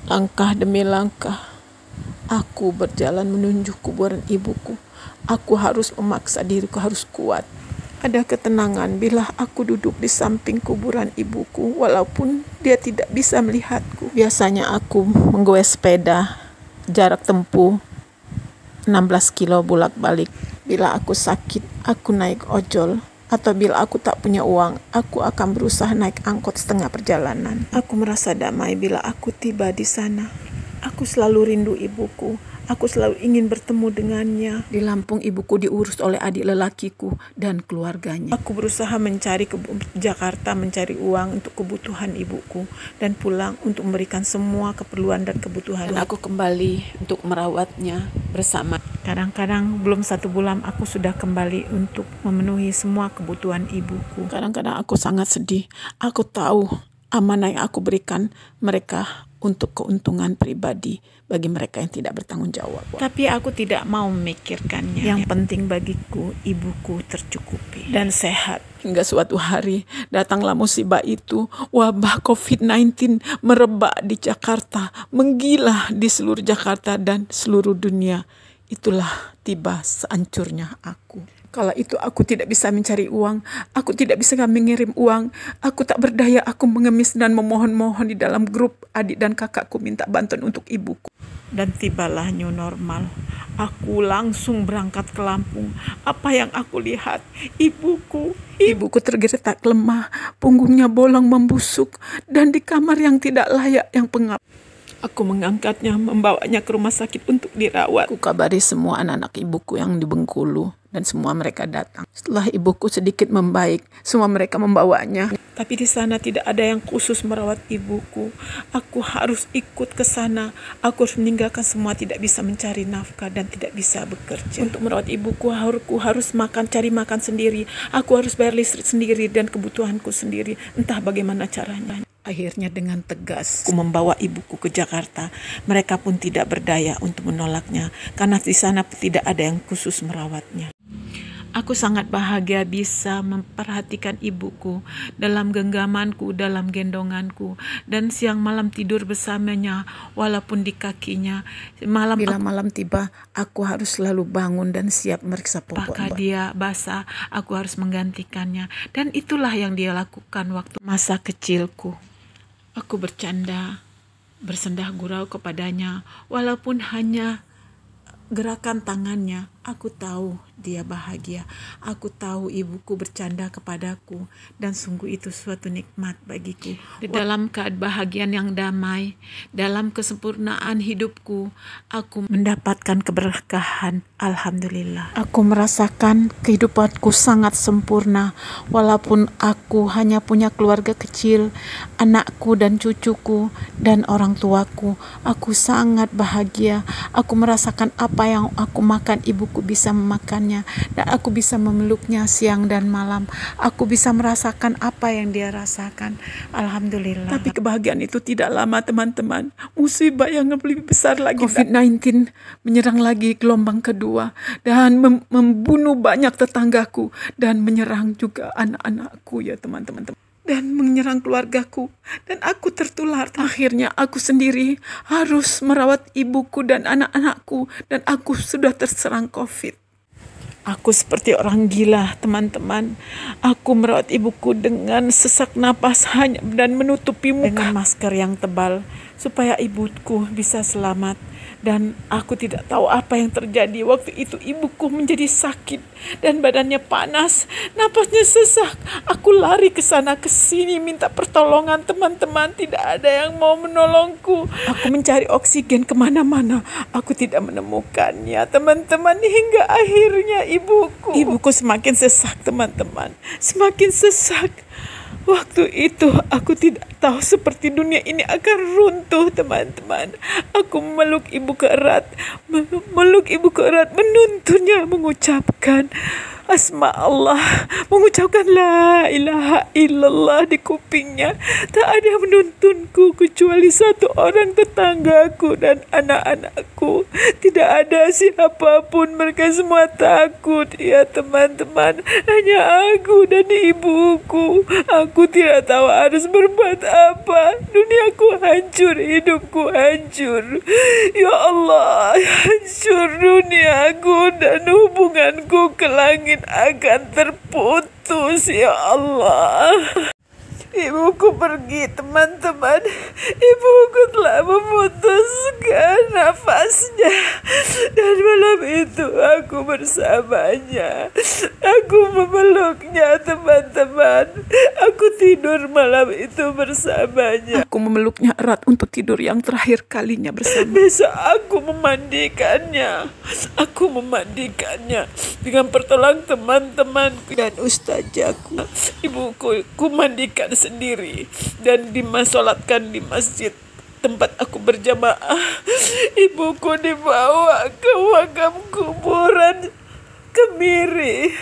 Langkah demi langkah, aku berjalan menuju kuburan ibuku. Aku harus memaksa diriku harus kuat. Ada ketenangan bila aku duduk di samping kuburan ibuku, walaupun dia tidak bisa melihatku. Biasanya aku menggoes sepeda, jarak tempuh 16 kilo bolak-balik. Bila aku sakit, aku naik ojol. Atau bila aku tak punya uang, aku akan berusaha naik angkot setengah perjalanan. Aku merasa damai bila aku tiba di sana. Aku selalu rindu ibuku. Aku selalu ingin bertemu dengannya. Di Lampung ibuku diurus oleh adik lelakiku dan keluarganya. Aku berusaha mencari ke Jakarta, mencari uang untuk kebutuhan ibuku. Dan pulang untuk memberikan semua keperluan dan kebutuhan. Dan aku kembali untuk merawatnya bersama. Kadang-kadang belum 1 bulan aku sudah kembali untuk memenuhi semua kebutuhan ibuku. Kadang-kadang aku sangat sedih. Aku tahu amanah yang aku berikan mereka untuk keuntungan pribadi bagi mereka yang tidak bertanggung jawab. Tapi aku tidak mau memikirkannya. Yang penting bagiku, ibuku tercukupi dan sehat. Hingga suatu hari datanglah musibah itu. Wabah COVID-19 merebak di Jakarta, menggila di seluruh Jakarta dan seluruh dunia. Itulah tiba sehancurnya aku. Kala itu aku tidak bisa mencari uang, aku tidak bisa mengirim uang, aku tak berdaya, aku mengemis dan memohon-mohon di dalam grup adik dan kakakku minta bantuan untuk ibuku. Dan tibalah new normal, aku langsung berangkat ke Lampung. Apa yang aku lihat? Ibuku tergeletak lemah, punggungnya bolong membusuk, dan di kamar yang tidak layak yang pengap. Aku mengangkatnya, membawanya ke rumah sakit untuk dirawat. Aku kabari semua anak-anak ibuku yang di Bengkulu dan semua mereka datang. Setelah ibuku sedikit membaik, semua mereka membawanya. Tapi di sana tidak ada yang khusus merawat ibuku. Aku harus ikut ke sana. Aku harus meninggalkan semua, tidak bisa mencari nafkah dan tidak bisa bekerja. Untuk merawat ibuku, aku harus cari makan sendiri. Aku harus bayar listrik sendiri dan kebutuhanku sendiri. Entah bagaimana caranya. Akhirnya dengan tegas aku membawa ibuku ke Jakarta. Mereka pun tidak berdaya untuk menolaknya karena di sana tidak ada yang khusus merawatnya. Aku sangat bahagia bisa memperhatikan ibuku dalam genggamanku, dalam gendonganku, dan siang malam tidur bersamanya walaupun di kakinya. Bila malam tiba, aku harus selalu bangun dan siap meriksa popok. Apakah dia basah, aku harus menggantikannya. Dan itulah yang dia lakukan waktu masa kecilku. Aku bercanda, bersendah gurau kepadanya, walaupun hanya gerakan tangannya. Aku tahu dia bahagia. Aku tahu ibuku bercanda kepadaku. Dan sungguh itu suatu nikmat bagiku. Di dalam kebahagiaan yang damai, dalam kesempurnaan hidupku, aku mendapatkan keberkahan. Alhamdulillah. Aku merasakan kehidupanku sangat sempurna. Walaupun aku hanya punya keluarga kecil, anakku dan cucuku, dan orang tuaku. Aku sangat bahagia. Aku merasakan apa yang aku makan, ibuku bisa memakannya, dan aku bisa memeluknya siang dan malam. Aku bisa merasakan apa yang dia rasakan. Alhamdulillah. Tapi kebahagiaan itu tidak lama, teman-teman. Musibah yang lebih besar lagi, COVID-19 menyerang lagi gelombang kedua dan membunuh banyak tetanggaku dan menyerang juga anak-anakku, ya teman-teman, dan menyerang keluargaku, dan aku tertular. Akhirnya aku sendiri harus merawat ibuku dan anak-anakku, dan aku sudah terserang COVID. Aku seperti orang gila, teman-teman. Aku merawat ibuku dengan sesak napas hanya dan menutupi muka dengan masker yang tebal supaya ibuku bisa selamat. Dan aku tidak tahu apa yang terjadi. Waktu itu ibuku menjadi sakit dan badannya panas, napasnya sesak. Aku lari ke sana ke sini minta pertolongan, teman-teman. Tidak ada yang mau menolongku. Aku mencari oksigen kemana-mana. Aku tidak menemukannya, teman-teman. Hingga akhirnya ibuku semakin sesak, teman-teman. Semakin sesak. Waktu itu aku tidak tahu seperti dunia ini akan runtuh, teman-teman. Aku memeluk ibu erat, menuntunnya, mengucapkan asma Allah, mengucapkan la ilaha illallah di kupingnya. Tak ada yang menuntunku kecuali satu orang tetanggaku dan anak-anakku. Tidak ada siapapun, mereka semua takut. Ya teman-teman, hanya aku dan ibuku. Aku tidak tahu harus berbuat apa. Duniaku hancur, hidupku hancur. Ya Allah, hancur duniaku dan hubunganku ke langit akan terputus. Ya Allah. Ibuku pergi, teman-teman. Ibuku telah memutuskan nafasnya. Dan malam itu aku bersamanya. Aku memeluknya, teman-teman. Aku tidur malam itu bersamanya. Aku memeluknya erat untuk tidur yang terakhir kalinya bersama. Besok aku memandikannya. Aku memandikannya dengan pertolongan teman-temanku dan ustazaku. Ibuku ku mandikan sendiri dan dimasolatkan di masjid tempat aku berjamaah. Ibuku dibawa ke makam kuburan Kemiri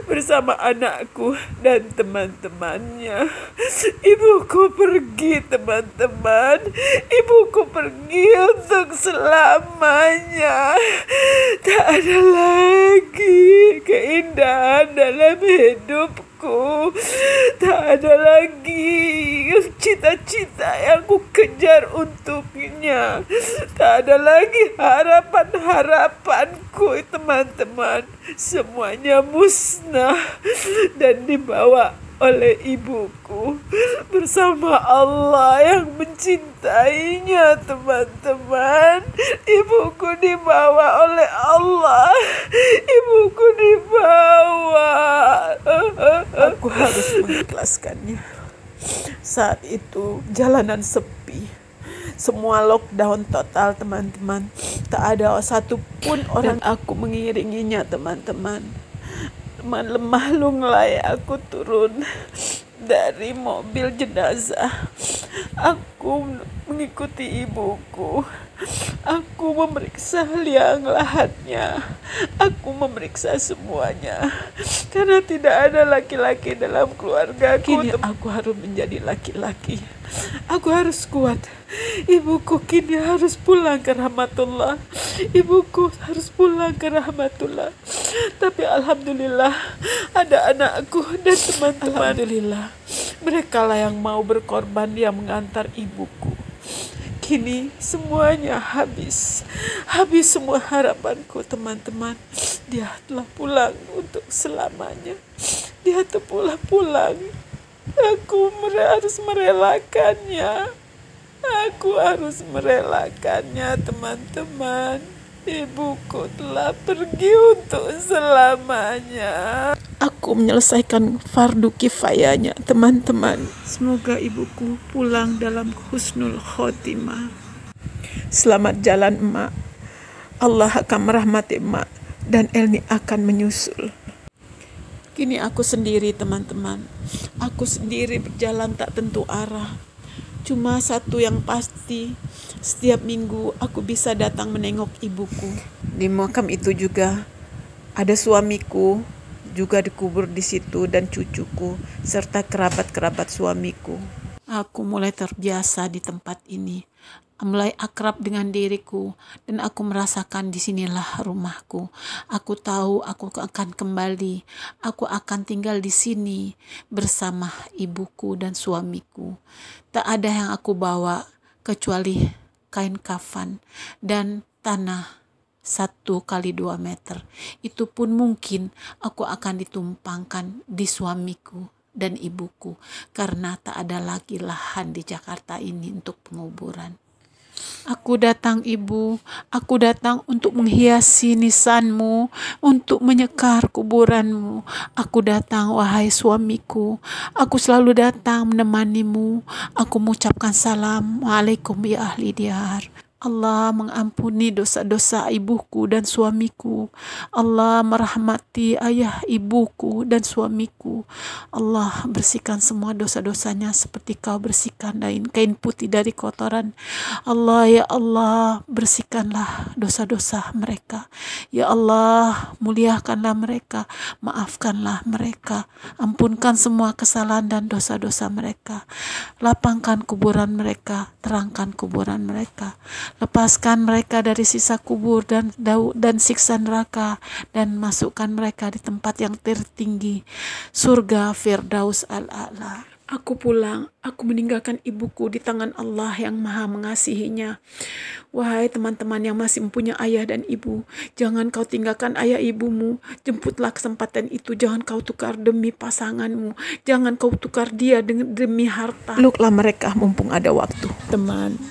bersama anakku dan teman-temannya. Ibuku pergi, teman-teman. Ibuku pergi untuk selamanya. Tak ada lagi keindahan dalam hidupku. Tak ada lagi cita-cita yang ku kejar untuknya. Tak ada lagi harapan-harapanku, teman-teman. Semuanya musnah dan dibawa oleh ibuku bersama Allah yang mencintainya, teman-teman. Ibuku dibawa oleh Allah. Ibuku dibawa. Aku harus mengikhlaskannya. Saat itu jalanan sepi. Semua lockdown total, teman-teman. Tak ada satupun orang. Dan aku mengiringinya, teman-teman. Lemah lunglai aku turun dari mobil jenazah. Aku mengikuti ibuku. Aku memeriksa liang lahatnya. Aku memeriksa semuanya. Karena tidak ada laki-laki dalam keluargaku. Kini aku harus menjadi laki-laki. Aku harus kuat. Ibuku kini harus pulang ke rahmatullah. Ibuku harus pulang ke rahmatullah. Tapi alhamdulillah ada anakku dan teman-teman. Alhamdulillah, mereka lah yang mau berkorban, yang mengantar ibuku. Kini semuanya habis. Habis semua harapanku, teman-teman. Dia telah pulang untuk selamanya. Dia telah pulang. Aku harus merelakannya. Aku harus merelakannya, teman-teman. Ibuku telah pergi untuk selamanya. Aku menyelesaikan fardu kifayahnya, teman-teman. Semoga ibuku pulang dalam husnul khotimah. Selamat jalan, emak. Allah akan merahmati emak dan Elni akan menyusul. Kini aku sendiri, teman-teman. Aku sendiri berjalan tak tentu arah. Cuma satu yang pasti, setiap minggu aku bisa datang menengok ibuku. Di makam itu juga ada suamiku, juga dikubur di situ, dan cucuku, serta kerabat-kerabat suamiku. Aku mulai terbiasa di tempat ini, mulai akrab dengan diriku, dan aku merasakan disinilah rumahku. Aku tahu aku akan kembali, aku akan tinggal di sini bersama ibuku dan suamiku. Tak ada yang aku bawa kecuali kain kafan dan tanah 1x2 meter. Itu pun mungkin aku akan ditumpangkan di suamiku dan ibuku, karena tak ada lagi lahan di Jakarta ini untuk penguburan. Aku datang, Ibu. Aku datang untuk menghiasi nisanmu, untuk menyekar kuburanmu. Aku datang, wahai suamiku. Aku selalu datang menemanimu. Aku mengucapkan salam. Waalaikum ya ahli diyar. Allah mengampuni dosa-dosa ibuku dan suamiku. Allah merahmati ayah ibuku dan suamiku. Allah bersihkan semua dosa-dosanya seperti kau bersihkan kain putih dari kotoran. Allah, ya Allah, bersihkanlah dosa-dosa mereka. Ya Allah, muliakanlah mereka, maafkanlah mereka, ampunkan semua kesalahan dan dosa-dosa mereka. Lapangkan kuburan mereka, terangkan kuburan mereka. Lepaskan mereka dari sisa kubur dan siksa neraka, dan masukkan mereka di tempat yang tertinggi, surga Firdaus al-A'la. Aku pulang, aku meninggalkan ibuku di tangan Allah yang Maha Mengasihinya. Wahai teman-teman yang masih mempunyai ayah dan ibu, jangan kau tinggalkan ayah ibumu. Jemputlah kesempatan itu, jangan kau tukar demi pasanganmu. Jangan kau tukar dia demi harta. Peluklah mereka mumpung ada waktu. Teman,